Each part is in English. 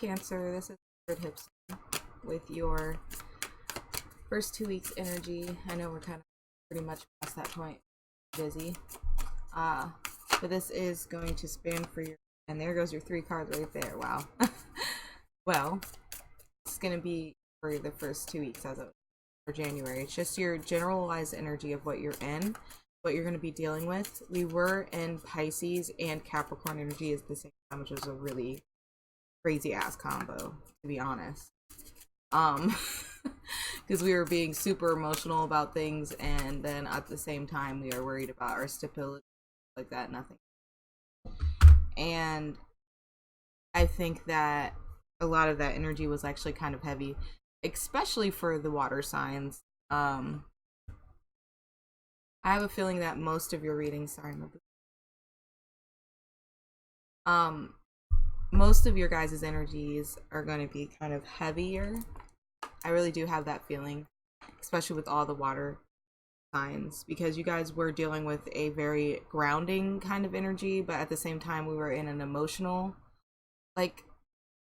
Cancer, this is Hybrid Hipster with your first 2 weeks energy. I know we're kind of pretty much past that point, busy. But this is going to span for your, and there goes your 3 cards right there. Wow. Well, it's going to be for the first 2 weeks as of for January. It's just your generalized energy of what you're in, what you're going to be dealing with. We were in Pisces and Capricorn energy at the same time, which was a really crazy ass combo, to be honest. Because we were being super emotional about things, and then at the same time we are worried about our stability, like that, nothing. And I think that a lot of that energy was actually kind of heavy, especially for the water signs. I have a feeling that most of your readings, most of your guys' energies are going to be kind of heavier. I really do have that feeling, especially with all the water signs, because you guys were dealing with a very grounding kind of energy, but at the same time we were in an emotional like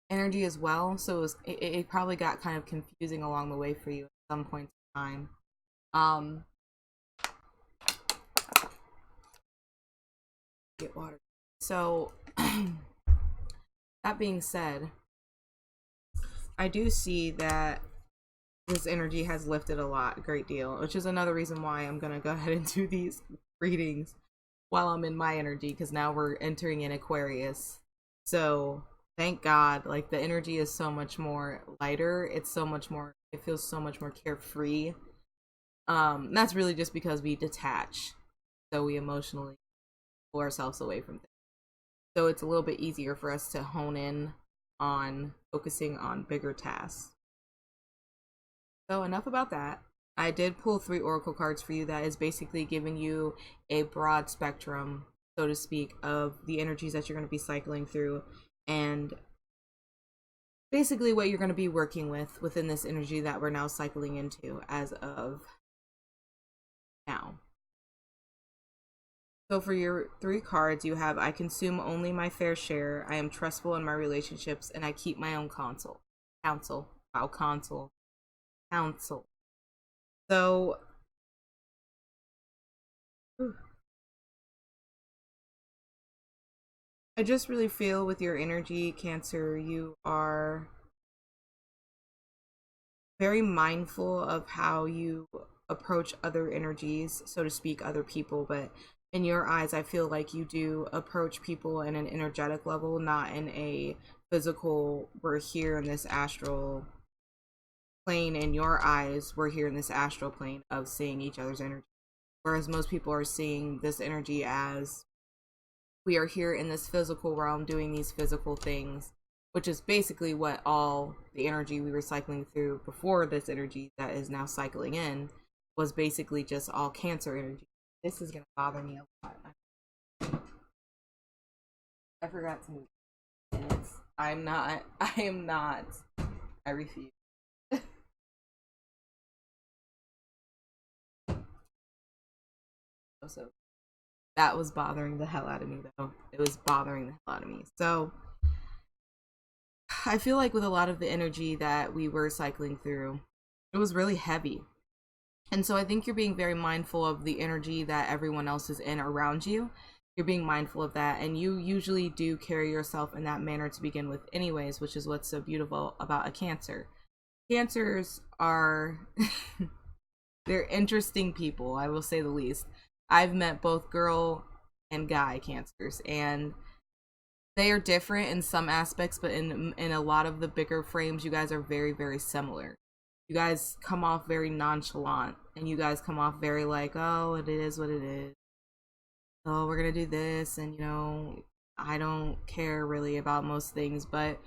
energy as well. So it probably got kind of confusing along the way for you at some point in time. Get water. So that being said, I do see that this energy has lifted a great deal, which is another reason why I'm gonna go ahead and do these readings while I'm in my energy, because now we're entering in Aquarius. So thank God, like the energy is so much more lighter. It's so much more, it feels so much more carefree. That's really just because we detach, so we emotionally pull ourselves away from things. So it's a little bit easier for us to hone in on focusing on bigger tasks. So enough about that. I did pull 3 oracle cards for you that is basically giving you a broad spectrum, so to speak, of the energies that you're going to be cycling through, and basically what you're going to be working with within this energy that we're now cycling into as of now. So for your 3 cards, you have I consume only my fair share, I am trustful in my relationships, and I keep my own counsel. Wow, counsel. So I just really feel with your energy, Cancer, you are very mindful of how you approach other energies, so to speak, other people, but in your eyes, I feel like you do approach people in an energetic level, not in a physical, we're here in this astral plane. In your eyes, we're here in this astral plane of seeing each other's energy. Whereas most people are seeing this energy as we are here in this physical realm doing these physical things, which is basically what all the energy we were cycling through before this energy that is now cycling in was basically just all Cancer energy. This is gonna bother me a lot. I forgot to move. I am not. I refuse. So that was bothering the hell out of me, though. It was bothering the hell out of me. So I feel like with a lot of the energy that we were cycling through, it was really heavy. And so I think you're being very mindful of the energy that everyone else is in around you. You're being mindful of that, and you usually do carry yourself in that manner to begin with anyways, which is what's so beautiful about a Cancer. Cancers are they're interesting people, I will say the least. I've met both girl and guy Cancers, and they are different in some aspects, but in a lot of the bigger frames, you guys are very, very similar. You guys come off very nonchalant, and you guys come off very like, oh, it is what it is. Oh, we're gonna do this, and you know, I don't care really about most things, but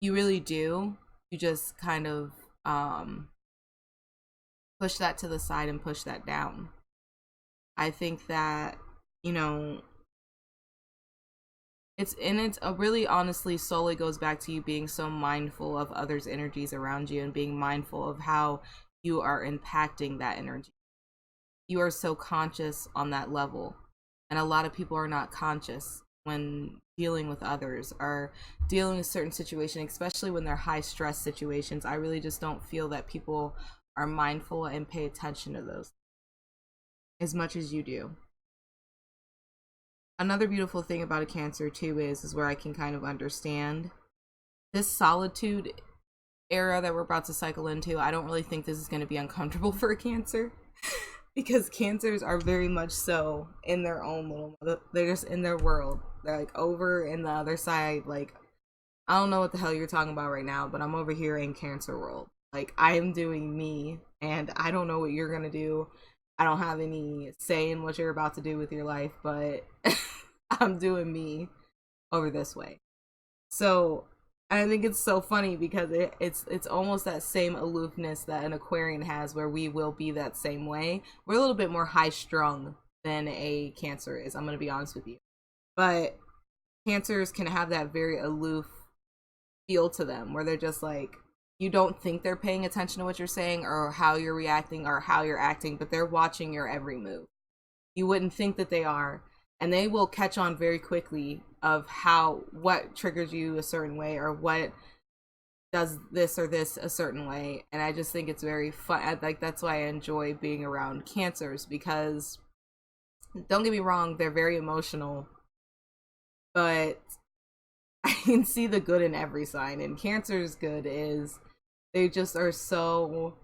you really do. You just kind of push that to the side and push that down. I think that, you know, it's really honestly solely goes back to you being so mindful of others' energies around you and being mindful of how you are impacting that energy. You are so conscious on that level, and a lot of people are not conscious. when dealing with others or dealing with certain situations, especially when they're high stress situations. I really just don't feel that people are mindful and pay attention to those as much as you do. Another beautiful thing about a Cancer too is where I can kind of understand this solitude era that we're about to cycle into. I don't really think this is going to be uncomfortable for a Cancer because Cancers are very much so in their own little, they're just in their world. They're like over in the other side. Like, I don't know what the hell you're talking about right now, but I'm over here in Cancer world. Like, I am doing me, and I don't know what you're gonna do. I don't have any say in what you're about to do with your life, but I'm doing me over this way. So, and I think it's so funny because it's almost that same aloofness that an Aquarian has, where we will be that same way. We're a little bit more high strung than a Cancer is. I'm gonna be honest with you, but Cancers can have that very aloof feel to them, where they're just like, you don't think they're paying attention to what you're saying or how you're reacting or how you're acting, but they're watching your every move. You wouldn't think that they are, and they will catch on very quickly of what triggers you a certain way or what does this or this a certain way. And I just think it's very fun. Like, that's why I enjoy being around Cancers, because don't get me wrong, they're very emotional, but I can see the good in every sign. And Cancer's good is they just are so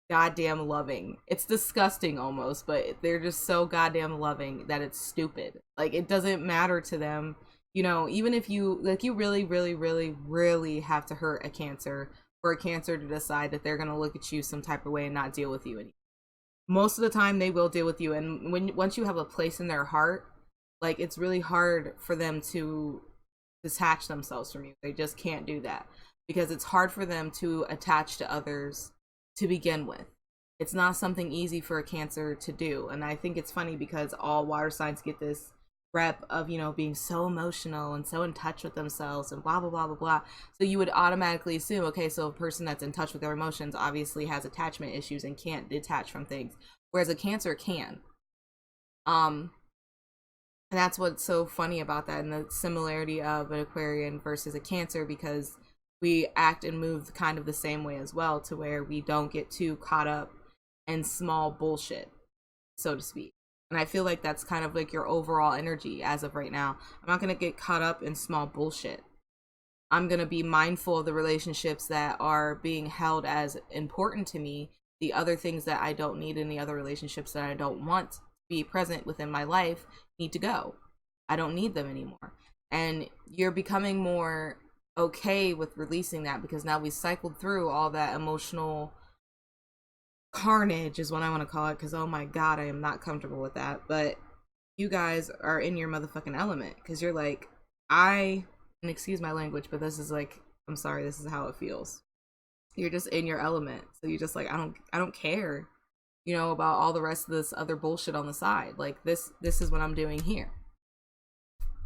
goddamn loving. It's disgusting almost, but they're just so goddamn loving that it's stupid. Like, it doesn't matter to them. You know, even if you, like, you really, really, really, really have to hurt a Cancer for a Cancer to decide that they're going to look at you some type of way and not deal with you anymore. Most of the time they will deal with you. And once you have a place in their heart, like, it's really hard for them to detach themselves from you. They just can't do that because it's hard for them to attach to others to begin with. It's not something easy for a Cancer to do. And I think it's funny because all water signs get this rep of, you know, being so emotional and so in touch with themselves and blah blah blah blah blah. So you would automatically assume, okay, so a person that's in touch with their emotions obviously has attachment issues and can't detach from things, whereas a Cancer can. And that's what's so funny about that, and the similarity of an Aquarian versus a Cancer, because we act and move kind of the same way as well, to where we don't get too caught up in small bullshit, so to speak. And I feel like that's kind of like your overall energy as of right now. I'm not going to get caught up in small bullshit. I'm going to be mindful of the relationships that are being held as important to me, the other things that I don't need in the other relationships that I don't want to be present within my life need to go. I don't need them anymore. And you're becoming more okay with releasing that, because now we cycled through all that emotional carnage is what I want to call it, because oh my god, I am not comfortable with that. But you guys are in your motherfucking element, because you're like, and excuse my language, but this is like, I'm sorry, this is how it feels. You're just in your element. So you're just like, I don't care, you know, about all the rest of this other bullshit on the side. Like, this is what I'm doing here,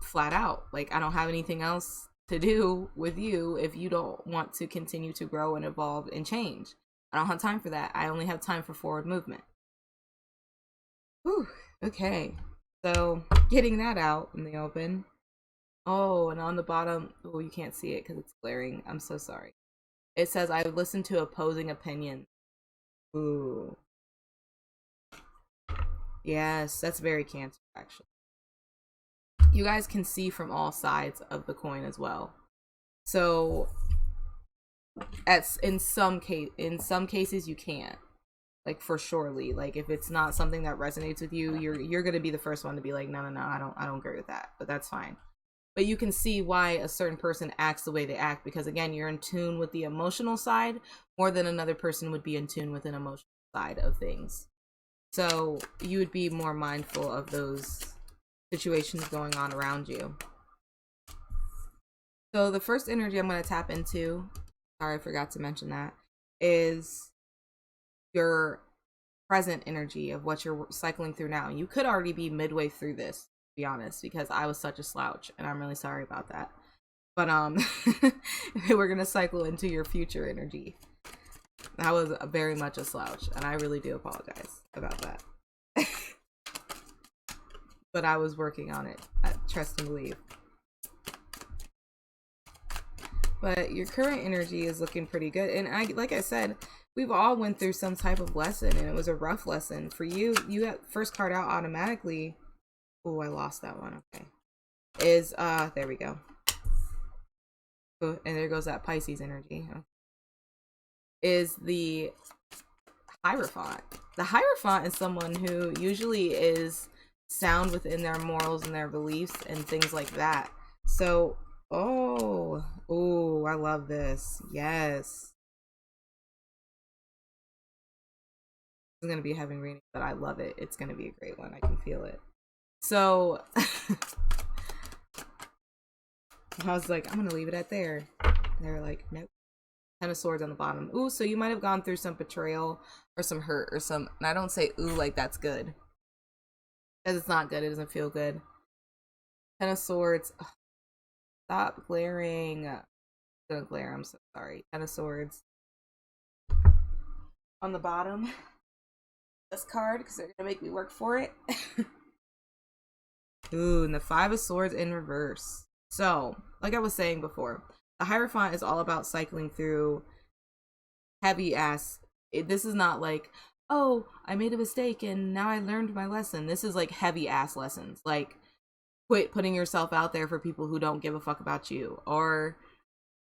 flat out. Like, I don't have anything else to do with you if you don't want to continue to grow and evolve and change. I don't have time for that. I only have time for forward movement. Whew, okay. So, getting that out in the open. Oh, and on the bottom, oh, you can't see it because it's glaring. I'm so sorry. It says, I listened to opposing opinions. Ooh. Yes, that's very Cancer, actually. You guys can see from all sides of the coin as well. So, in some cases you can't, like, for surely, like, if it's not something that resonates with you, you're gonna be the first one to be like, no, I don't agree with that. But that's fine. But you can see why a certain person acts the way they act, because again, you're in tune with the emotional side more than another person would be in tune with an emotional side of things. So you would be more mindful of those situations going on around you. So the first energy I'm going to tap into, sorry, I forgot to mention that, is your present energy of what you're cycling through now. You could already be midway through this, to be honest, because I was such a slouch, and I'm really sorry about that. But we're going to cycle into your future energy. I was very much a slouch, and I really do apologize about that. But I was working on it, trust and believe. But your current energy is looking pretty good. And like I said, we've all went through some type of lesson, and it was a rough lesson. For you, you got first card out automatically. Oh, I lost that one. Okay. Is, there we go. Ooh, and there goes that Pisces energy. Is the Hierophant. The Hierophant is someone who usually is sound within their morals and their beliefs and things like that. So, oh, I love this. Yes. I'm going to be having reading, but I love it. It's going to be a great one. I can feel it. So, I was like, I'm going to leave it at there. And they were like, nope. 10 of Swords on the bottom. Ooh, so you might have gone through some betrayal or some hurt or some, and I don't say ooh like that's good. Because it's not good. It doesn't feel good. 10 of Swords. Ugh, stop glaring. I'm gonna glare. I'm so sorry. 10 of Swords. On the bottom. This card, because they're gonna make me work for it. Ooh, and the 5 of Swords in reverse. So, like I was saying before, the Hierophant is all about cycling through heavy ass. This is not like, oh, I made a mistake and now I learned my lesson. This is like heavy ass lessons. Like, quit putting yourself out there for people who don't give a fuck about you, or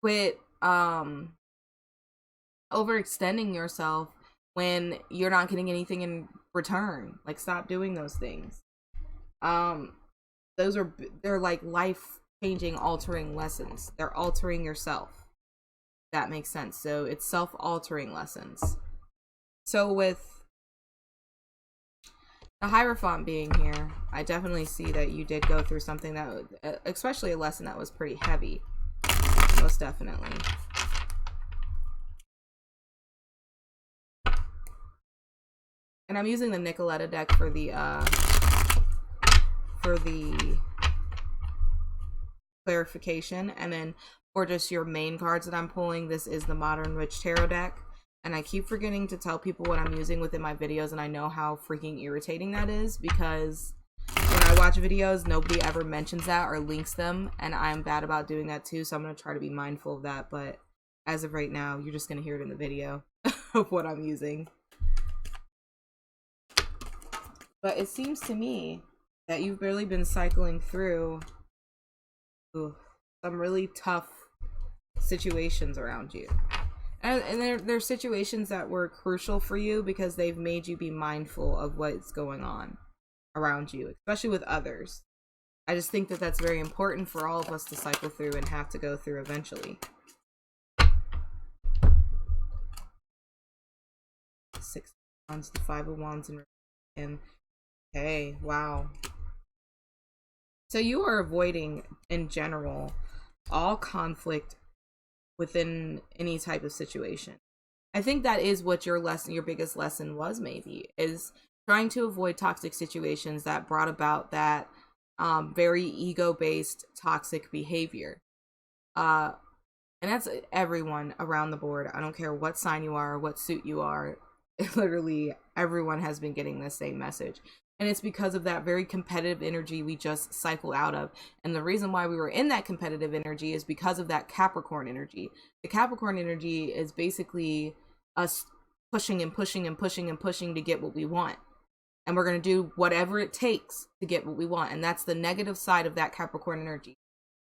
quit overextending yourself when you're not getting anything in return. Like, stop doing those things. They're like life changing, altering lessons. They're altering yourself. That makes sense. So it's self-altering lessons. So with the Hierophant being here, I definitely see that you did go through something that, especially a lesson that was pretty heavy. Most definitely. And I'm using the Nicoletta deck for the clarification, and then for just your main cards that I'm pulling, this is the Modern Witch Tarot deck. And I keep forgetting to tell people what I'm using within my videos, and I know how freaking irritating that is, because when I watch videos, nobody ever mentions that or links them, and I'm bad about doing that too, so I'm going to try to be mindful of that. But as of right now, you're just going to hear it in the video of what I'm using. But it seems to me that you've really been cycling through some really tough situations around you. And they're situations that were crucial for you because they've made you be mindful of what's going on around you, especially with others. I just think that that's very important for all of us to cycle through and have to go through eventually. 6 of Wands, the 5 of Wands, and okay, wow. So you are avoiding, in general, all conflict within any type of situation. I think that is what your lesson, your biggest lesson was, maybe, is trying to avoid toxic situations that brought about that very ego-based toxic behavior. And that's everyone around the board. I don't care what sign you are or what suit you are. Literally, everyone has been getting the same message. And it's because of that very competitive energy we just cycled out of. And the reason why we were in that competitive energy is because of that Capricorn energy. The Capricorn energy is basically us pushing and pushing and pushing and pushing to get what we want. And we're going to do whatever it takes to get what we want. And that's the negative side of that Capricorn energy.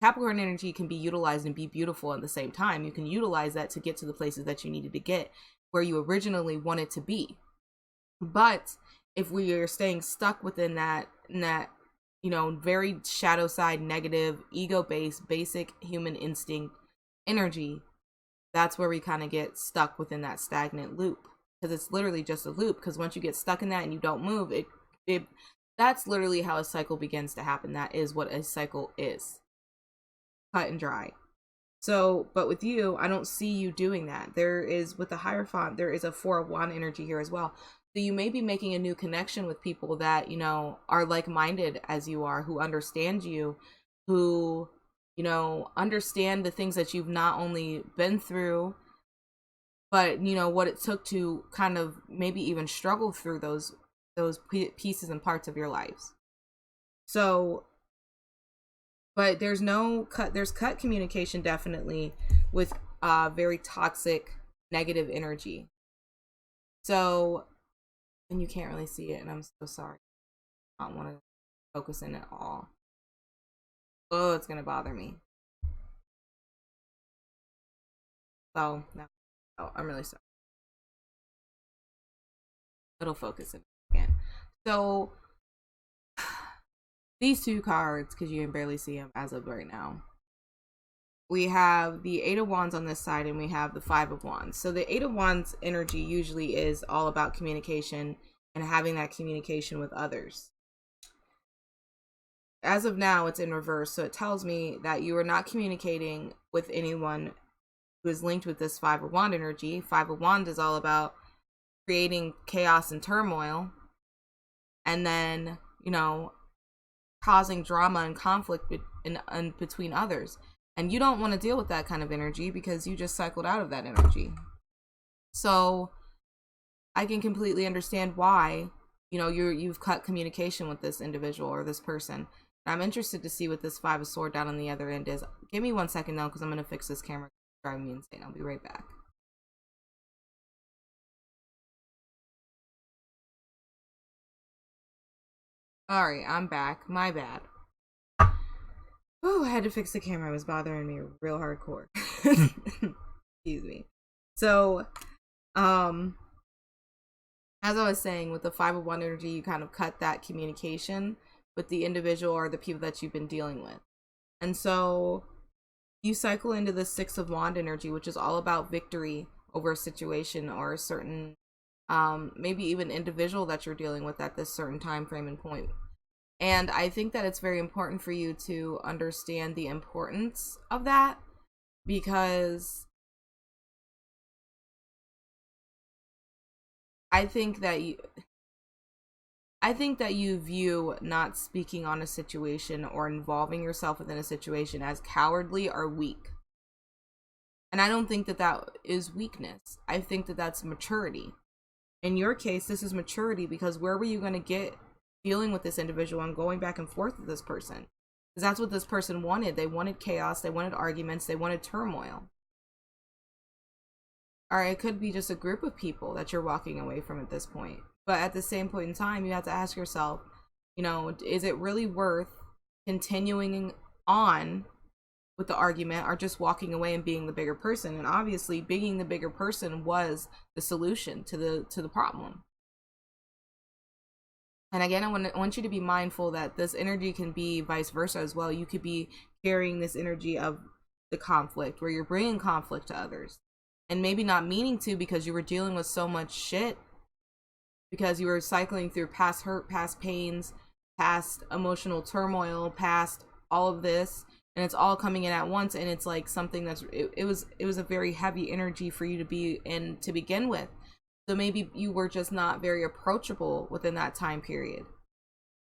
Capricorn energy can be utilized and be beautiful at the same time. You can utilize that to get to the places that you needed to get, where you originally wanted to be. But if we are staying stuck within that, very shadow side, negative, ego-based, basic human instinct energy, that's where we kind of get stuck within that stagnant loop. Because it's literally just a loop. Because once you get stuck in that and you don't move, that's literally how a cycle begins to happen. That is what a cycle is. Cut and dry. So, but with you, I don't see you doing that. There is, with the Hierophant, there is a 4 of Wands energy here as well. So you may be making a new connection with people that, are like-minded as you are, who understand you, who, understand the things that you've not only been through, but, what it took to kind of maybe even struggle through those pieces and parts of your lives. So But there's no cut. There's cut communication definitely with very toxic negative energy. So, and you can't really see it, and I'm so sorry. I don't want to focus in at all. Oh, it's gonna bother me. So no. Oh, I'm really sorry. It'll focus in again. So these two cards, because you can barely see them as of right now. We have the Eight of Wands on this side, and we have the Five of Wands. So the Eight of Wands energy usually is all about communication and having that communication with others. As of now, it's in reverse, so it tells me that you are not communicating with anyone who is linked with this Five of Wands energy. Five of Wands is all about creating chaos and turmoil, and then, you know, causing drama and conflict in between others. And you don't want to deal with that kind of energy because you just cycled out of that energy. So I can completely understand why, you know, you've cut communication with this individual or this person. And I'm interested to see what this Five of Swords down on the other end is. Give me 1 second though, because I'm going to fix this camera. It's driving me insane. I'll be right back. Alright, I'm back. My bad. Oh, I had to fix the camera. It was bothering me real hardcore. Excuse me. So, as I was saying, with the Five of Wands energy, you kind of cut that communication with the individual or the people that you've been dealing with. And so you cycle into the Six of Wands energy, which is all about victory over a situation or a certain, maybe even individual that you're dealing with at this certain time frame and point. And I think that it's very important for you to understand the importance of that, because I think that you view not speaking on a situation or involving yourself within a situation as cowardly or weak. And I don't think that that is weakness. I think that that's maturity. In your case, this is maturity, because where were you going to get dealing with this individual and going back and forth with this person? Because that's what this person wanted. They wanted chaos, they wanted arguments, they wanted turmoil. Or it could be just a group of people that you're walking away from at this point. But at the same point in time, you have to ask yourself, you know, is it really worth continuing on with the argument or just walking away and being the bigger person? And obviously being the bigger person was the solution to the problem. And again, I want you to be mindful that this energy can be vice versa as well. You could be carrying this energy of the conflict, where you're bringing conflict to others and maybe not meaning to, because you were dealing with so much shit, because you were cycling through past hurt, past pains, past emotional turmoil, past all of this, and it's all coming in at once. And it's like something that's it was a very heavy energy for you to be in to begin with. So maybe you were just not very approachable within that time period,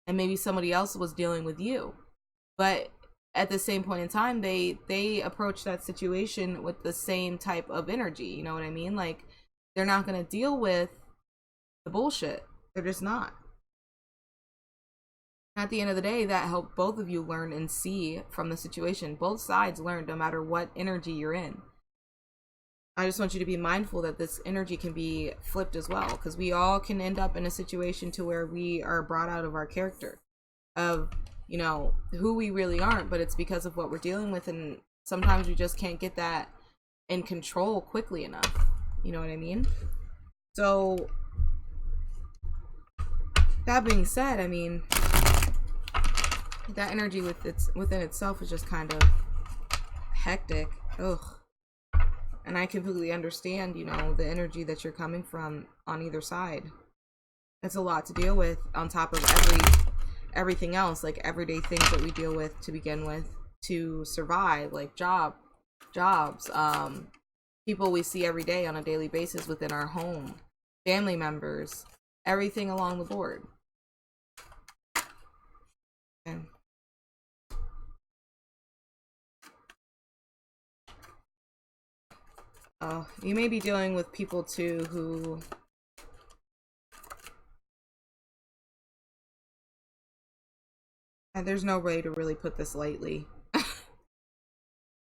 and maybe somebody else was dealing with you. But at the same point in time, they approach that situation with the same type of energy. You know what I mean? Like, they're not going to deal with the bullshit. They're just not. At the end of the day, that helped both of you learn and see from the situation. Both sides learned, no matter what energy you're in. I just want you to be mindful that this energy can be flipped as well, because we all can end up in a situation to where we are brought out of our character, of, you know, who we really aren't, but it's because of what we're dealing with, and sometimes we just can't get that in control quickly enough. You know what I mean? So that being said, I mean, that energy within itself is just kind of hectic. Ugh. And I completely understand, you know, the energy that you're coming from on either side. It's a lot to deal with, on top of everything else, like everyday things that we deal with to begin with to survive, like jobs, people we see every day on a daily basis within our home, family members, everything along the board. Okay. You may be dealing with people too who and there's no way to really put this lightly.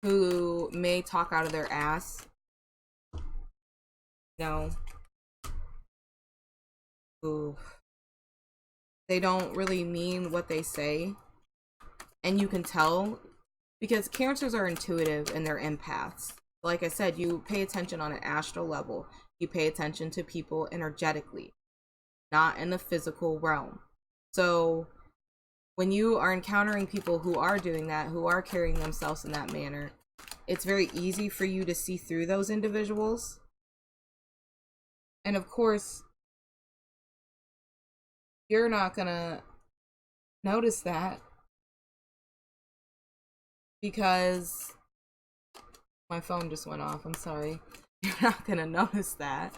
who may talk out of their ass, you know, who they don't really mean what they say. And you can tell because cancers are intuitive and they're empaths. Like I said, you pay attention on an astral level. You pay attention to people energetically, not in the physical realm. So when you are encountering people who are doing that, who are carrying themselves in that manner, it's very easy for you to see through those individuals. And of course, you're not gonna notice that because my phone just went off. I'm sorry. You're not gonna notice that.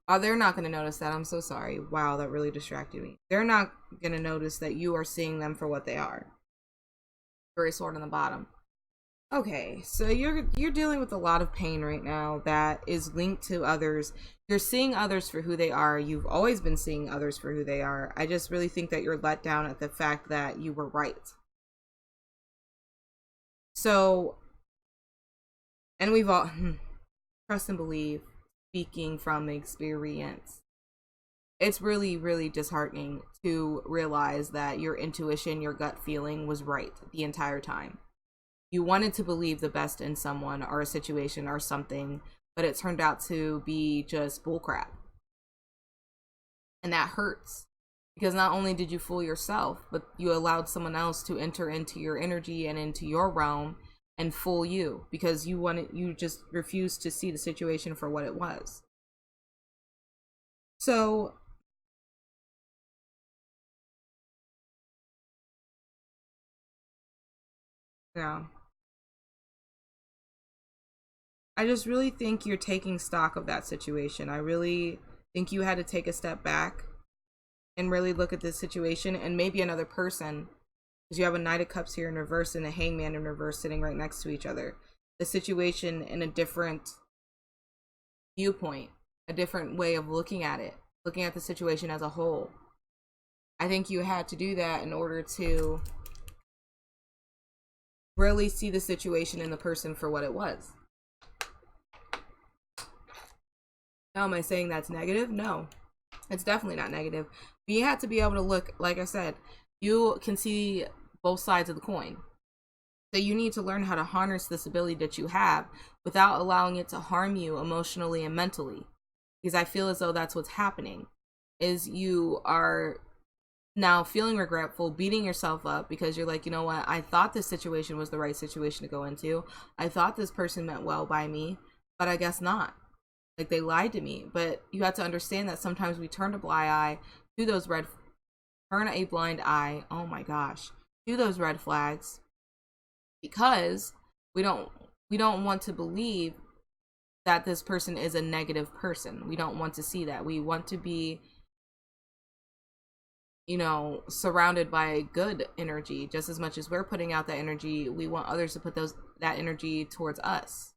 Oh, they're not gonna notice that. I'm so sorry. Wow, that really distracted me. They're not gonna notice that you are seeing them for what they are. Very sword on the bottom. Okay, so you're dealing with a lot of pain right now that is linked to others. You're seeing others for who they are. You've always been seeing others for who they are. I just really think that you're let down at the fact that you were right. So, and we've all trust and believe, speaking from experience. It's really, really disheartening to realize that your intuition, your gut feeling was right the entire time. You wanted to believe the best in someone or a situation or something, but it turned out to be just bullcrap. And that hurts because not only did you fool yourself, but you allowed someone else to enter into your energy and into your realm and fool you because you just refused to see the situation for what it was. So yeah. I just really think you're taking stock of that situation. I really think you had to take a step back and really look at this situation and maybe another person, because you have a Knight of Cups here in reverse and a Hangman in reverse sitting right next to each other. The situation in a different viewpoint, a different way of looking at it, looking at the situation as a whole. I think you had to do that in order to really see the situation and the person for what it was. Now, am I saying that's negative? No, it's definitely not negative. But you have to be able to look, like I said, you can see both sides of the coin. So you need to learn how to harness this ability that you have without allowing it to harm you emotionally and mentally. Because I feel as though that's what's happening, is you are now feeling regretful, beating yourself up because you're like, you know what, I thought this situation was the right situation to go into. I thought this person meant well by me, but I guess not. Like, they lied to me. But you have to understand that sometimes we turn a blind eye to those turn a blind eye, oh my gosh, to those red flags because we don't want to believe that this person is a negative person. We don't want to see that. We want to be, you know, surrounded by good energy. Just as much as we're putting out that energy, we want others to put that energy towards us.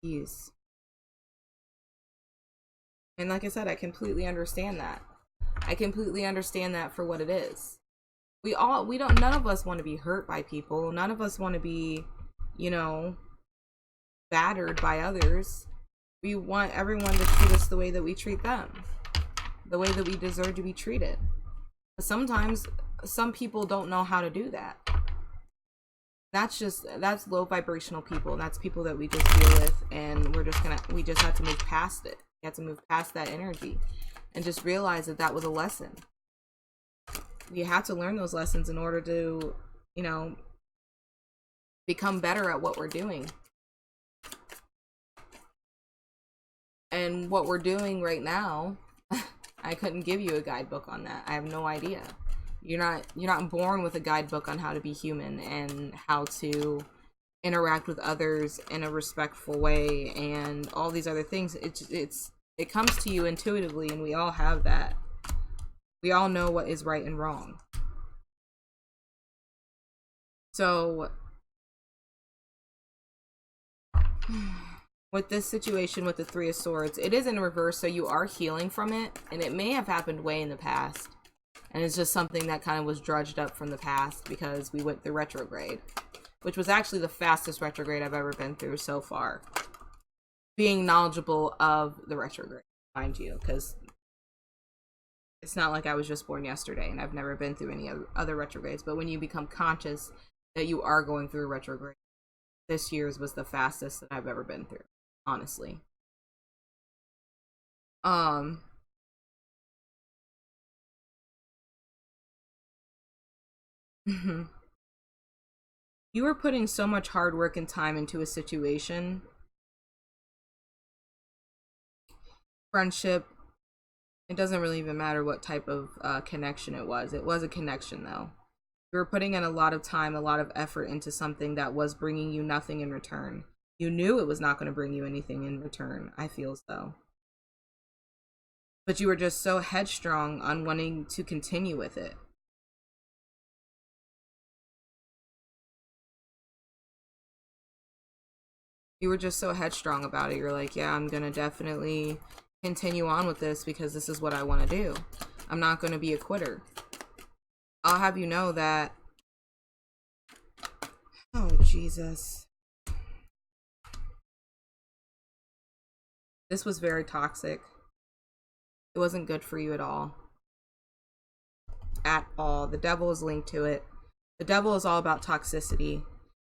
Jeez. And like I said, I completely understand that. I completely understand that for what it is. None of us want to be hurt by people. None of us want to be, you know, battered by others. We want everyone to treat us the way that we treat them, the way that we deserve to be treated. But sometimes some people don't know how to do that. That's low vibrational people. That's people that we just deal with, and we just have to move past it. You have to move past that energy and just realize that that was a lesson. You have to learn those lessons in order to, you know, become better at what we're doing. And what we're doing right now, I couldn't give you a guidebook on that. I have no idea. You're not born with a guidebook on how to be human and how to interact with others in a respectful way and all these other things. It comes to you intuitively, and we all have that. We all know what is right and wrong. So with this situation with the Three of Swords, it is in reverse, so you are healing from it, and it may have happened way in the past. And it's just something that kind of was drudged up from the past because we went through retrograde, which was actually the fastest retrograde I've ever been through so far. Being knowledgeable of the retrograde, mind you, because it's not like I was just born yesterday and I've never been through any other retrogrades. But when you become conscious that you are going through a retrograde, this year's was the fastest that I've ever been through, honestly. You were putting so much hard work and time into a situation. Friendship, it doesn't really even matter what type of connection it was. It was a connection, though. You were putting in a lot of time, a lot of effort into something that was bringing you nothing in return. You knew it was not going to bring you anything in return, I feel so. But you were just so headstrong on wanting to continue with it. You were just so headstrong about it. You're like, yeah, I'm going to definitely continue on with this because this is what I want to do. I'm not going to be a quitter. I'll have you know that. Oh, Jesus. This was very toxic. It wasn't good for you at all. At all. The devil is linked to it. The devil is all about toxicity.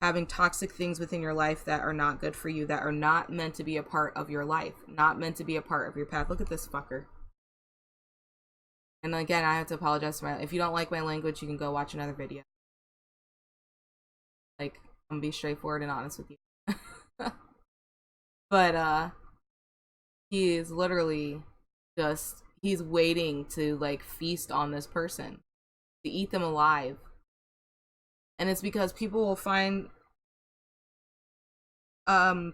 Having toxic things within your life that are not good for you, that are not meant to be a part of your life, not meant to be a part of your path. Look at this fucker. And again, I have to apologize for if you don't like my language, you can go watch another video. Like, I'm gonna be straightforward and honest with you. But he is literally just, he's waiting to like feast on this person, to eat them alive. And it's because people will find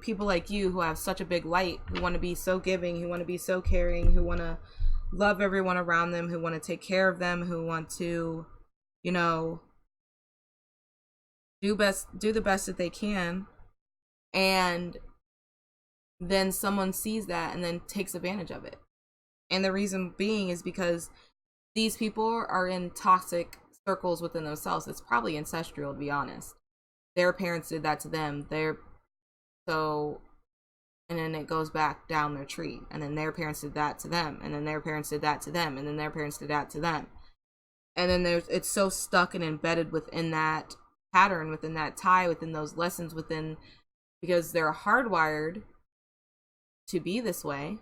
people like you who have such a big light, who want to be so giving, who want to be so caring, who want to love everyone around them, who want to take care of them, who want to, you know, do the best that they can. And then someone sees that and then takes advantage of it. And the reason being is because these people are in toxic circles within themselves. It's probably ancestral, to be honest. Their parents did that to them. And then it goes back down their tree. And then their parents did that to them. And then their parents did that to them. And then their parents did that to them. And then it's so stuck and embedded within that pattern, within that tie, within those lessons, because they're hardwired to be this way.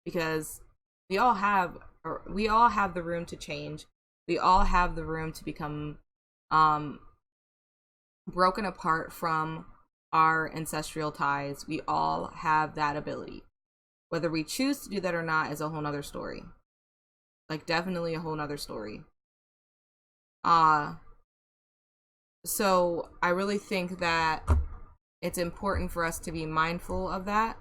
Because we all have the room to change. We all have the room to become broken apart from our ancestral ties. We all have that ability. Whether we choose to do that or not is a whole nother story. Like, definitely a whole nother story. So I really think that it's important for us to be mindful of that.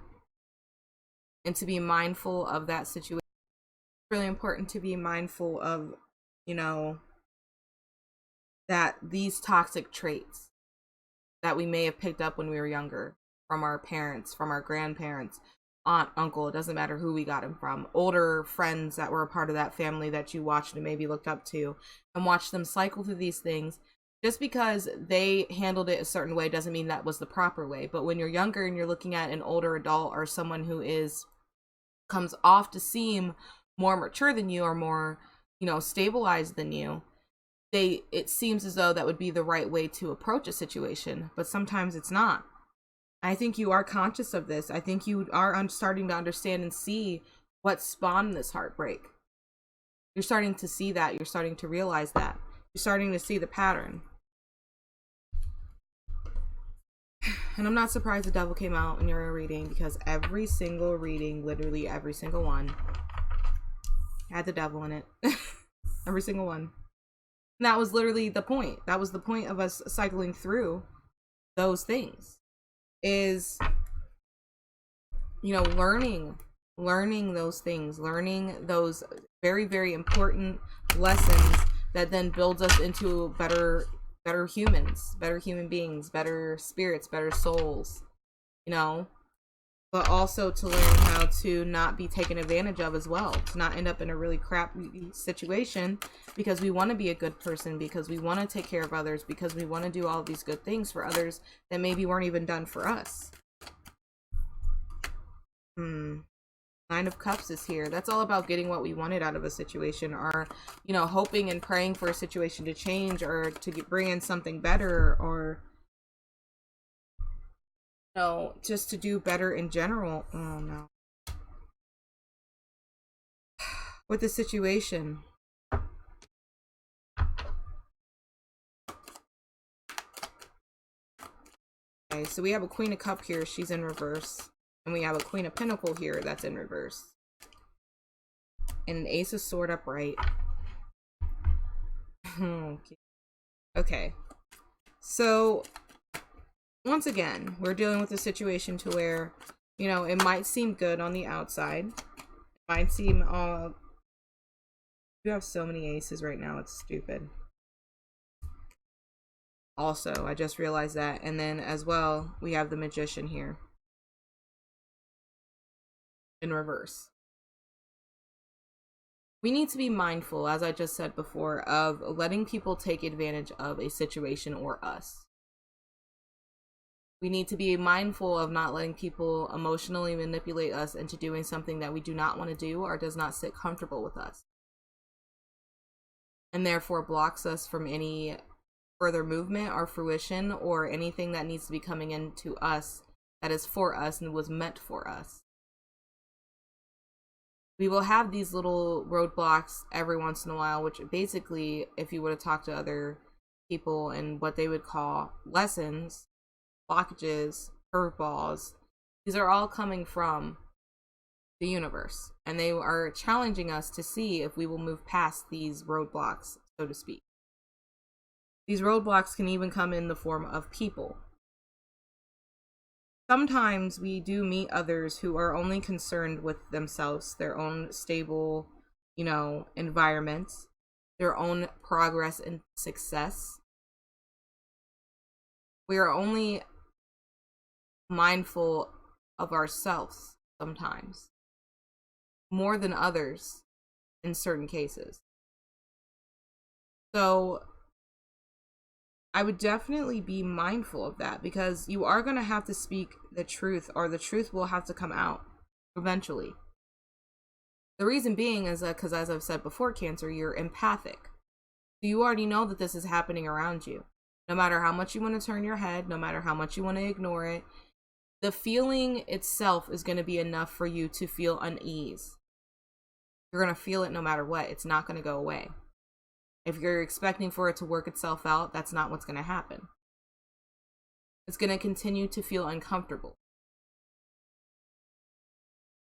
And to be mindful of that situation. It's really important to be mindful of, you know, that these toxic traits that we may have picked up when we were younger from our parents, from our grandparents, aunt, uncle, it doesn't matter who we got them from, older friends that were a part of that family that you watched and maybe looked up to, and watched them cycle through these things. Just because they handled it a certain way doesn't mean that was the proper way. But when you're younger and you're looking at an older adult or someone who comes off to seem more mature than you or more, you know, stabilized than you, it seems as though that would be the right way to approach a situation, but sometimes it's not. I think you are conscious of this. I think you are starting to understand and see what spawned this heartbreak. You're starting to see that. You're starting to realize that. You're starting to see the pattern. And I'm not surprised the devil came out in your reading, because every single reading, literally every single one, had the devil in it. Every single one. And that was literally the point. That was the point of us cycling through those things. Is, you know, learning those things, learning those very, very important lessons that then builds us into better humans, better human beings, better spirits, better souls, you know. but also to learn how to not be taken advantage of as well, to not end up in a really crappy situation because we want to be a good person, because we want to take care of others, because we want to do all these good things for others that maybe weren't even done for us. Nine of Cups is here. That's all about getting what we wanted out of a situation, or, you know, hoping and praying for a situation to change, or to bring in something better, or, you know, just to do better in general. Oh no. With the situation. Okay, so we have a Queen of Cup here. She's in reverse. And we have a Queen of Pentacle here that's in reverse. And an Ace of Sword upright. Okay. So, once again, we're dealing with a situation to where, you know, it might seem good on the outside. It might seem, you have so many aces right now, it's stupid. Also, I just realized that. And then as well, we have the Magician here. In reverse. We need to be mindful, as I just said before, of letting people take advantage of a situation or us. We need to be mindful of not letting people emotionally manipulate us into doing something that we do not want to do or does not sit comfortable with us. And therefore blocks us from any further movement or fruition or anything that needs to be coming into us that is for us and was meant for us. We will have these little roadblocks every once in a while, which basically, if you were to talk to other people and what they would call lessons, blockages, curveballs, these are all coming from the universe. And they are challenging us to see if we will move past these roadblocks, so to speak. These roadblocks can even come in the form of people. Sometimes we do meet others who are only concerned with themselves, their own stable, you know, environments, their own progress and success. We are only mindful of ourselves sometimes, more than others in certain cases. So I would definitely be mindful of that, because you are going to have to speak the truth, or the truth will have to come out eventually. The reason being is that because, as I've said before, Cancer, you're empathic. So you already know that this is happening around you. No matter how much you want to turn your head, no matter how much you want to ignore it, the feeling itself is going to be enough for you to feel unease. You're going to feel it no matter what. It's not going to go away. If you're expecting for it to work itself out, that's not what's going to happen. It's going to continue to feel uncomfortable.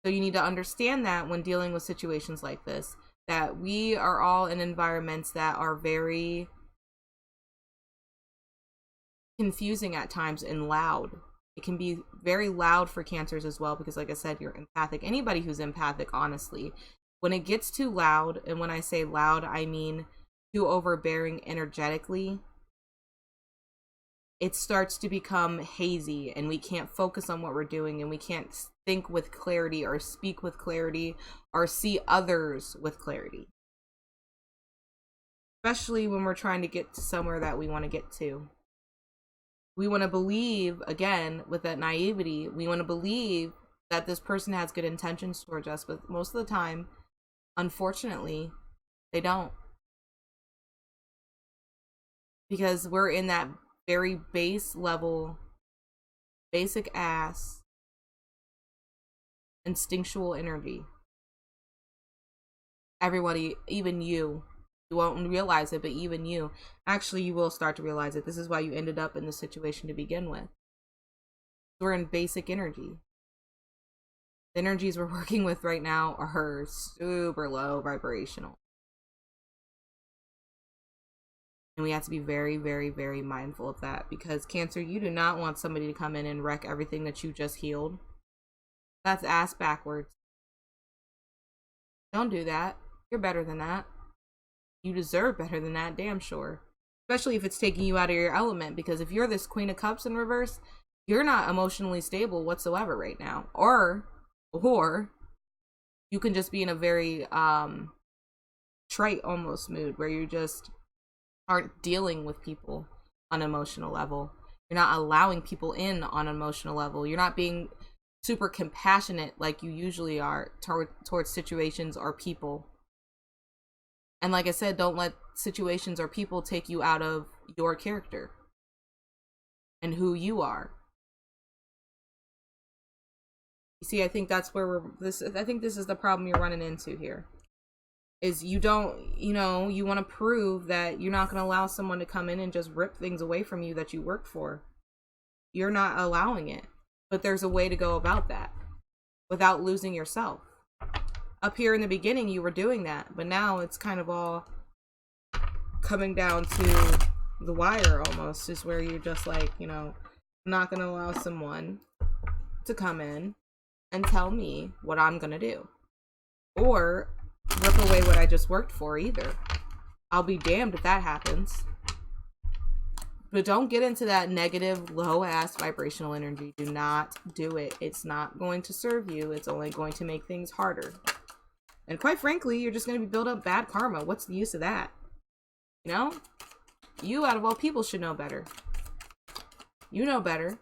So you need to understand that when dealing with situations like this, that we are all in environments that are very confusing at times and loud. It can be very loud for Cancers as well, because like I said, you're empathic. Anybody who's empathic, honestly, when it gets too loud, and when I say loud, I mean too overbearing energetically, it starts to become hazy, and we can't focus on what we're doing, and we can't think with clarity or speak with clarity or see others with clarity. Especially when we're trying to get to somewhere that we want to get to. We want to believe, again, with that naivety, we want to believe that this person has good intentions towards us, but most of the time, unfortunately, they don't. Because we're in that very base level, basic ass, instinctual energy. Everybody, even you won't realize it, but even you, actually you will start to realize it. This is why you ended up in this situation to begin with. We're in basic energy. The energies we're working with right now are super low vibrational. And we have to be very, very, very mindful of that, because Cancer, you do not want somebody to come in and wreck everything that you just healed. That's ass backwards. Don't do that. You're better than that. You deserve better than that, damn sure. Especially if it's taking you out of your element, because if you're this Queen of Cups in reverse, you're not emotionally stable whatsoever right now. Or you can just be in a very trite almost mood where you just aren't dealing with people on an emotional level. You're not allowing people in on an emotional level. You're not being super compassionate like you usually are towards situations or people. And like I said, don't let situations or people take you out of your character and who you are. You see, I think that's where I think this is the problem you're running into here. Is you don't, you want to prove that you're not going to allow someone to come in and just rip things away from you that you worked for. You're not allowing it. But there's a way to go about that without losing yourself. Up here in the beginning, you were doing that, but now it's kind of all coming down to the wire almost, is where you're just like, I'm not going to allow someone to come in and tell me what I'm going to do. Or rip away what I just worked for either. I'll be damned if that happens. But don't get into that negative, low-ass vibrational energy. Do not do it. It's not going to serve you. It's only going to make things harder. And quite frankly, you're just going to be build up bad karma. What's the use of that? You, out of all people, should know better. You know better.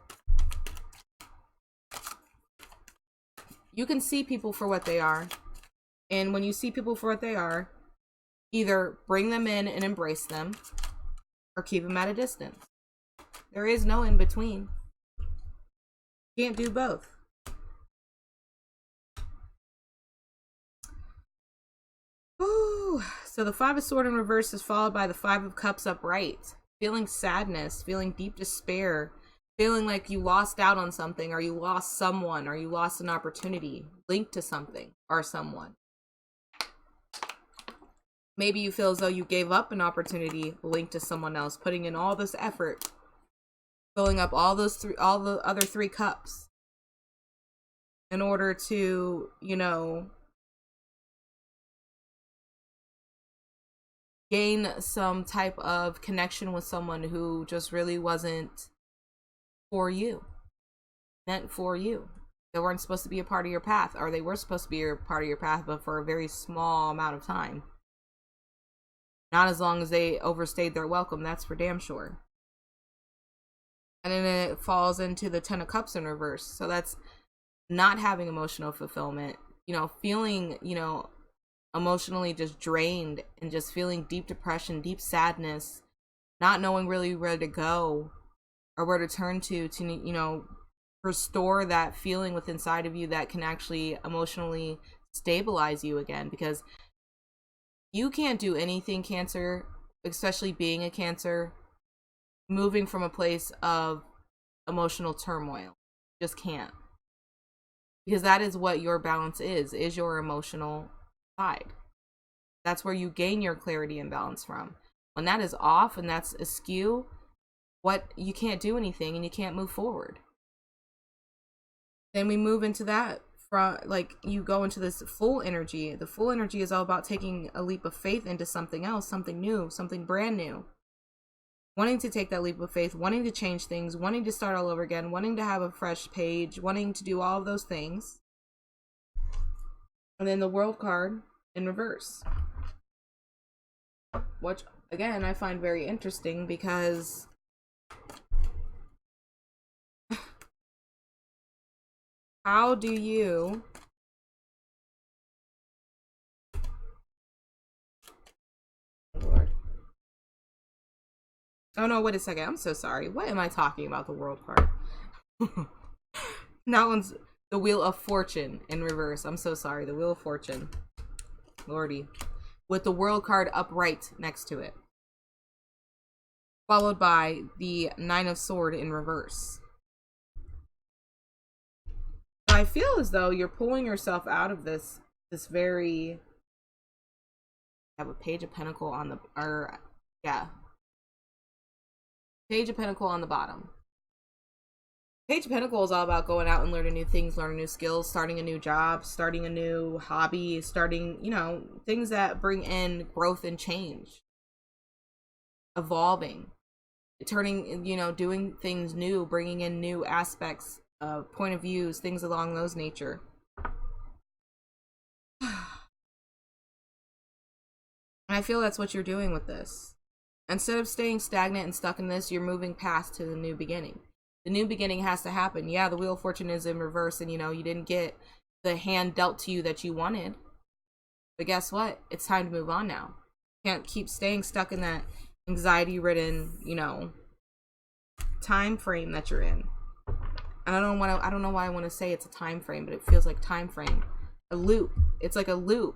You can see people for what they are. And when you see people for what they are, either bring them in and embrace them, or keep them at a distance. There is no in between. Can't do both. Ooh. So the Five of Swords in reverse is followed by the Five of Cups upright. Feeling sadness, feeling deep despair, feeling like you lost out on something, or you lost someone, or you lost an opportunity linked to something or someone. Maybe you feel as though you gave up an opportunity linked to someone else, putting in all this effort, filling up all the other 3 cups in order to, gain some type of connection with someone who just really wasn't for you, meant for you. They weren't supposed to be a part of your path, or they were supposed to be a part of your path, but for a very small amount of time. Not as long as they overstayed their welcome, that's for damn sure. And then it falls into the Ten of Cups in reverse. So that's not having emotional fulfillment, feeling, emotionally just drained and just feeling deep depression, deep sadness, not knowing really where to go or where to turn to, restore that feeling within inside of you that can actually emotionally stabilize you again. Because you can't do anything, Cancer, especially being a Cancer, moving from a place of emotional turmoil. Just can't. Because that is what your balance is your emotional side. That's where you gain your clarity and balance from. When that is off and that's askew, you can't do anything and you can't move forward. Then we move into that. You go into this full energy. The full energy is all about taking a leap of faith into something else, something new, something brand new. Wanting to take that leap of faith, wanting to change things, wanting to start all over again, wanting to have a fresh page, wanting to do all of those things. And then the World card in reverse. Which, again, I find very interesting because how do you Lord. Oh no, wait a second. I'm so sorry. What am I talking about? The World card. That one's the Wheel of Fortune in reverse. I'm so sorry. The Wheel of Fortune. Lordy. With the World card upright next to it. Followed by the Nine of Swords in reverse. I feel as though you're pulling yourself out of this very, I have a Page of Pentacle on the, Page of Pentacle on the bottom. Page of Pentacle is all about going out and learning new things, learning new skills, starting a new job, starting a new hobby, starting, things that bring in growth and change. Evolving turning, you know, doing things new, bringing in new aspects, point of views, things along those nature. And I feel that's what you're doing with this. Instead of staying stagnant and stuck in this, you're moving past to the new beginning. The new beginning has to happen. Yeah, the Wheel of Fortune is in reverse, and you know, you didn't get the hand dealt to you that you wanted. But guess what? It's time to move on now. You can't keep staying stuck in that anxiety-ridden, you know, time frame that you're in. And I don't know why I want to say it's a time frame, but it feels like time frame. A loop. It's like a loop.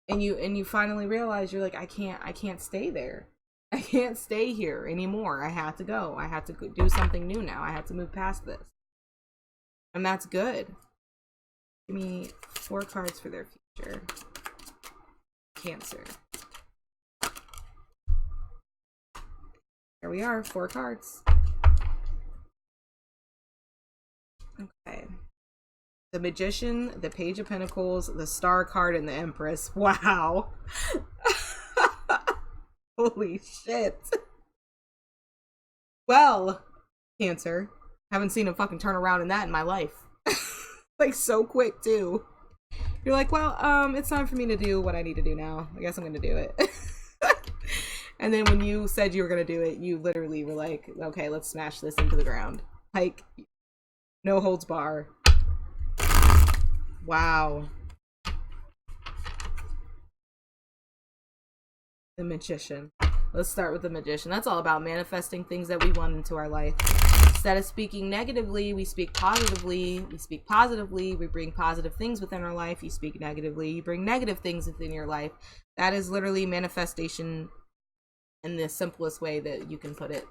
And you finally realize you're like, I can't stay there. I can't stay here anymore. I have to go. I have to do something new now. I have to move past this. And that's good. Give me 4 cards for their future. Cancer. There we are, 4 cards. Okay. The Magician, the Page of Pentacles, the Star card, and the Empress. Wow. Holy shit. Well, Cancer. Haven't seen a fucking turn around in that in my life. Like, so quick, too. You're like, well, it's time for me to do what I need to do now. I guess I'm gonna do it. And then when you said you were gonna do it, you literally were like, okay, let's smash this into the ground. Like, no holds bar. Wow. The Magician. Let's start with the Magician. That's all about manifesting things that we want into our life. Instead of speaking negatively, we speak positively. We speak positively, we bring positive things within our life. You speak negatively, you bring negative things within your life. That is literally manifestation in the simplest way that you can put it.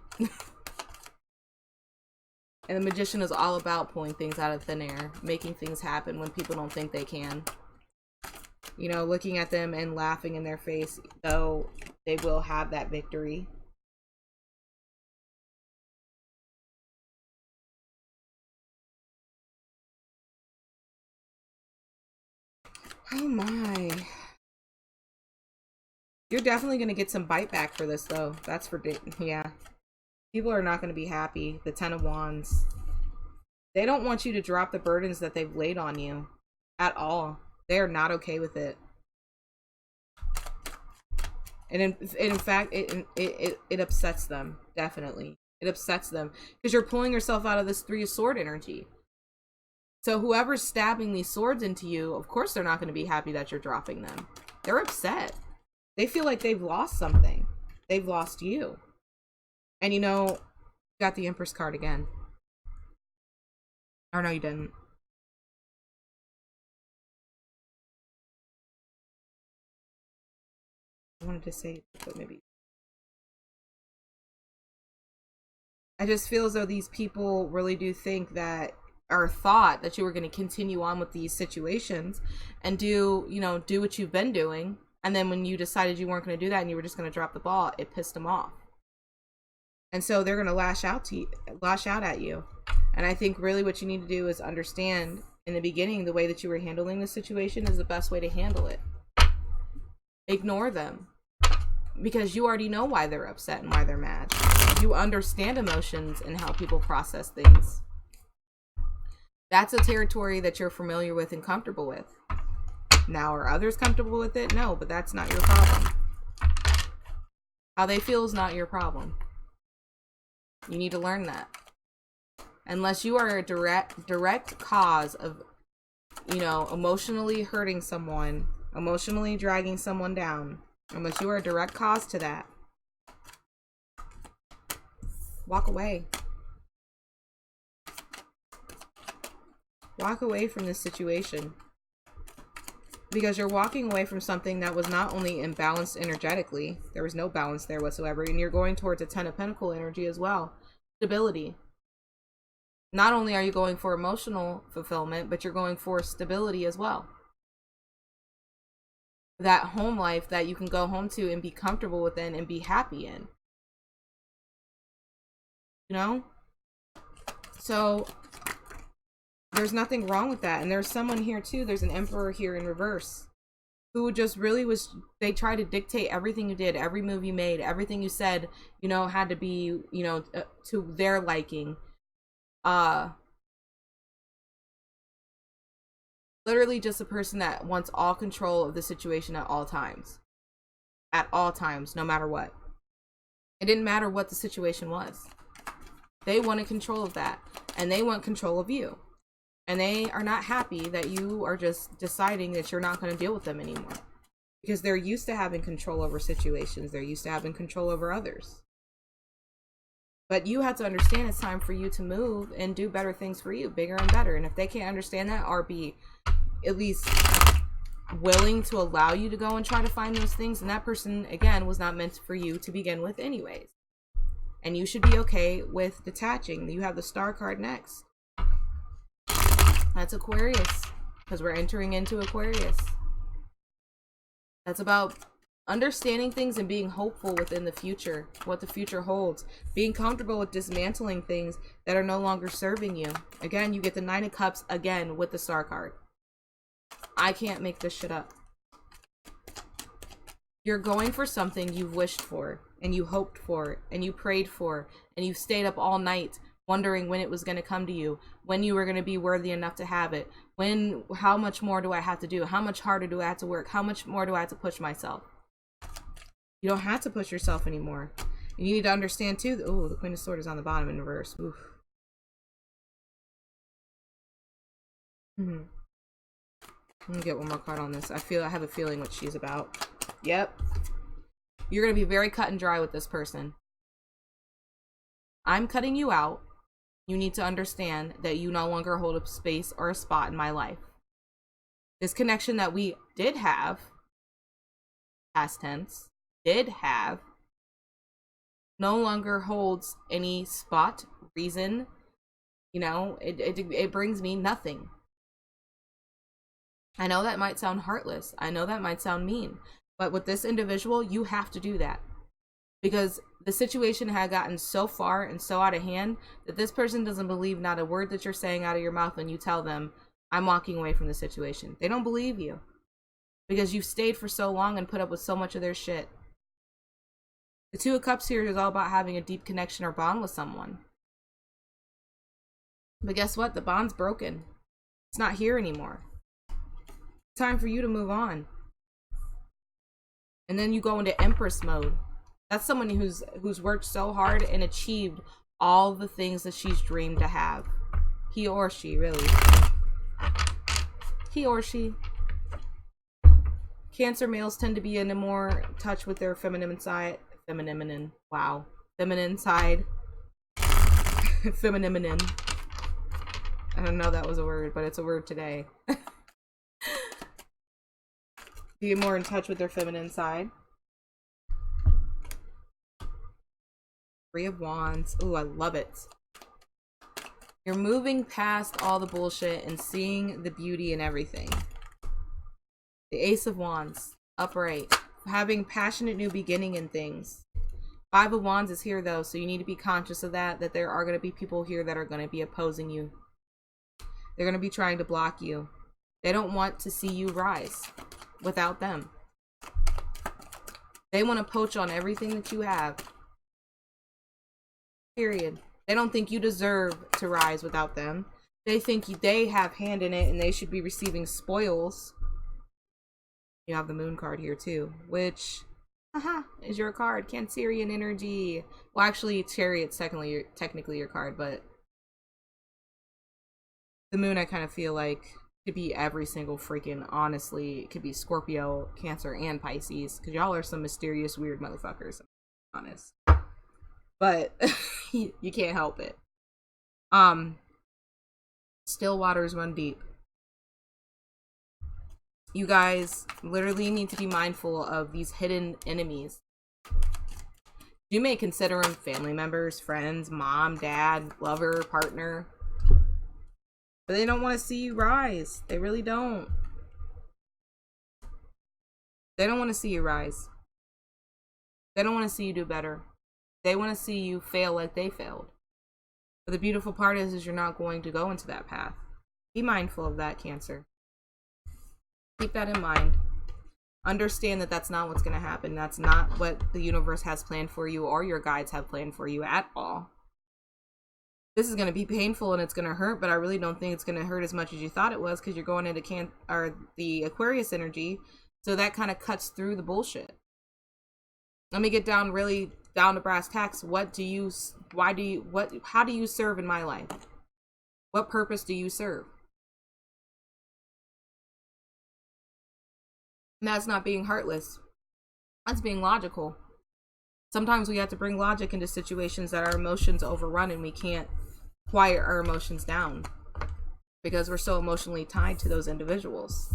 And the Magician is all about pulling things out of thin air, making things happen when people don't think they can. You know, looking at them and laughing in their face, though they will have that victory. Oh my. You're definitely going to get some bite back for this, though. That's for, yeah. People are not going to be happy. The 10 of Wands. They don't want you to drop the burdens that they've laid on you at all. They are not okay with it. And in fact, it upsets them. Definitely. It upsets them. Because you're pulling yourself out of this 3 of Sword energy. So whoever's stabbing these swords into you, of course they're not going to be happy that you're dropping them. They're upset. They feel like they've lost something. They've lost you. And you know, you got the Empress card again. Or no, you didn't. I wanted to say, but maybe. I just feel as though these people really do think that, or thought that you were going to continue on with these situations and do, you know, do what you've been doing. And then when you decided you weren't going to do that and you were just going to drop the ball, it pissed them off. And so they're going to lash out at you. And I think really what you need to do is understand in the beginning, the way that you were handling the situation is the best way to handle it. Ignore them. Because you already know why they're upset and why they're mad. You understand emotions and how people process things. That's a territory that you're familiar with and comfortable with. Now, are others comfortable with it? No, but that's not your problem. How they feel is not your problem. You need to learn that. Unless you are a direct cause of, you know, emotionally hurting someone, emotionally dragging someone down, unless you are a direct cause to that, walk away. Walk away from this situation. Because you're walking away from something that was not only imbalanced energetically, there was no balance there whatsoever, and you're going towards a 10 of Pentacle energy as well. Stability. Not only are you going for emotional fulfillment, but you're going for stability as well. That home life that you can go home to and be comfortable within and be happy in. You know? So there's nothing wrong with that. And there's someone here too. There's an Emperor here in reverse. who just really was, they tried to dictate everything you did, every move you made, everything you said, you know, had to be, you know, to their liking. Literally just a person that wants all control of the situation at all times. At all times, no matter what. It didn't matter what the situation was. They wanted control of that. And they want control of you. And they are not happy that you are just deciding that you're not going to deal with them anymore. Because they're used to having control over situations. They're used to having control over others. But you have to understand it's time for you to move and do better things for you. Bigger and better. And if they can't understand that, or be at least willing to allow you to go and try to find those things, and that person, again, was not meant for you to begin with anyways. And you should be okay with detaching. You have the star card next. That's Aquarius, because we're entering into Aquarius. That's about understanding things and being hopeful within the future, what the future holds. Being comfortable with dismantling things that are no longer serving you. Again, you get the Nine of Cups again with the star card. I can't make this shit up. You're going for something you've wished for, and you hoped for, and you prayed for, and you stayed up all night wondering when it was going to come to you, when you were going to be worthy enough to have it, how much more do I have to do, how much harder do I have to work, how much more do I have to push myself. You don't have to push yourself anymore. And you need to understand too, oh, the Queen of Swords is on the bottom in reverse. Oof. I'm gonna get one more card on this. I have a feeling what she's about. Yep. You're gonna be very cut and dry with this person. I'm cutting you out. You need to understand that you no longer hold a space or a spot in my life. This connection that we did have, past tense, did have, no longer holds any spot, reason. You know, it brings me nothing. I know that might sound heartless. I know that might sound mean. But with this individual, you have to do that. Because the situation had gotten so far and so out of hand that this person doesn't believe not a word that you're saying out of your mouth when you tell them, I'm walking away from the situation. They don't believe you. Because you've stayed for so long and put up with so much of their shit. The Two of Cups here is all about having a deep connection or bond with someone. But guess what? The bond's broken. It's not here anymore. It's time for you to move on. And then you go into Empress mode. That's someone who's worked so hard and achieved all the things that she's dreamed to have. He or she, really. He or she. Cancer males tend to be in a more touch with their feminine side. Wow. Feminine side. Feminine. I don't know if that was a word, but it's a word today. Be more in touch with their feminine side. Three of Wands. Ooh, I love it. You're moving past all the bullshit and seeing the beauty in everything. The Ace of Wands. Upright. Having passionate new beginning in things. Five of Wands is here though, so you need to be conscious of that there are going to be people here that are going to be opposing you. They're going to be trying to block you. They don't want to see you rise without them. They want to poach on everything that you have. Period. They don't think you deserve to rise without them. They think they have hand in it and they should be receiving spoils. You have the Moon card here too, which is your card. Cancerian energy. Well, actually, Chariot's technically your card, but the Moon, I kind of feel like could be every single freaking, honestly, it could be Scorpio, Cancer, and Pisces, because y'all are some mysterious, weird motherfuckers, I'm honest. But you can't help it. Still waters run deep. You guys literally need to be mindful of these hidden enemies. You may consider them family members, friends, mom, dad, lover, partner. But they don't want to see you rise. They really don't. They don't want to see you rise. They don't want to see you do better. They want to see you fail like they failed. But the beautiful part is you're not going to go into that path. Be mindful of that, Cancer. Keep that in mind. Understand that that's not what's going to happen. That's not what the universe has planned for you or your guides have planned for you at all. This is going to be painful and it's going to hurt, but I really don't think it's going to hurt as much as you thought it was, because you're going into the Aquarius energy. So that kind of cuts through the bullshit. Let me get really down to brass tacks. How do you serve in my life? What purpose do you serve? And that's not being heartless. That's being logical. Sometimes we have to bring logic into situations that our emotions overrun, and we can't quiet our emotions down because we're so emotionally tied to those individuals.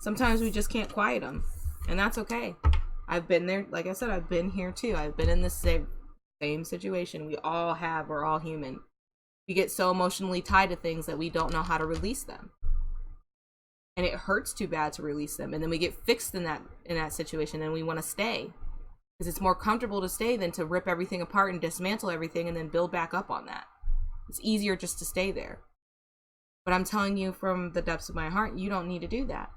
Sometimes we just can't quiet them, and that's okay. I've been there. Like I said, I've been here too. I've been in the same situation. We all have. We're all human. We get so emotionally tied to things that we don't know how to release them. And it hurts too bad to release them. And then we get fixed in that situation, and we want to stay. Because it's more comfortable to stay than to rip everything apart and dismantle everything and then build back up on that. It's easier just to stay there. But I'm telling you from the depths of my heart, you don't need to do that.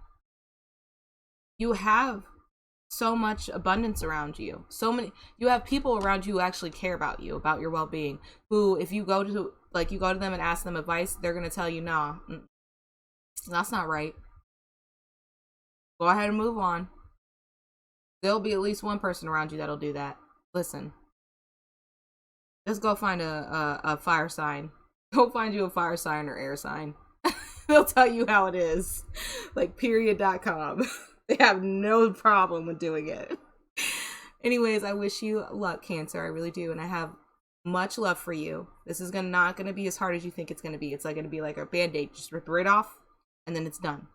You have so much abundance around you. You have people around you who actually care about you, about your well-being. Who, if you go to them and ask them advice, they're going to tell you, nah, that's not right. Go ahead and move on. There'll be at least one person around you that'll do that. Listen. Just go find a fire sign. Go find you a fire sign or air sign. They'll tell you how it is. Like period.com. They have no problem with doing it. Anyways, I wish you luck, Cancer. I really do. And I have much love for you. This is not going to be as hard as you think it's going to be. It's like going to be like a band-aid. Just rip it right off and then it's done.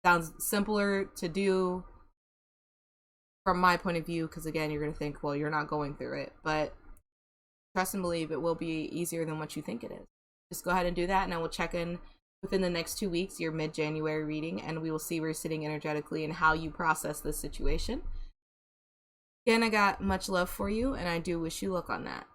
Sounds simpler to do from my point of view, because again, you're going to think, well, you're not going through it. But trust and believe it will be easier than what you think it is. Just go ahead and do that, and I will check in within the next 2 weeks, your mid-January reading, and we will see where you're sitting energetically and how you process this situation. Again, I got much love for you, and I do wish you luck on that.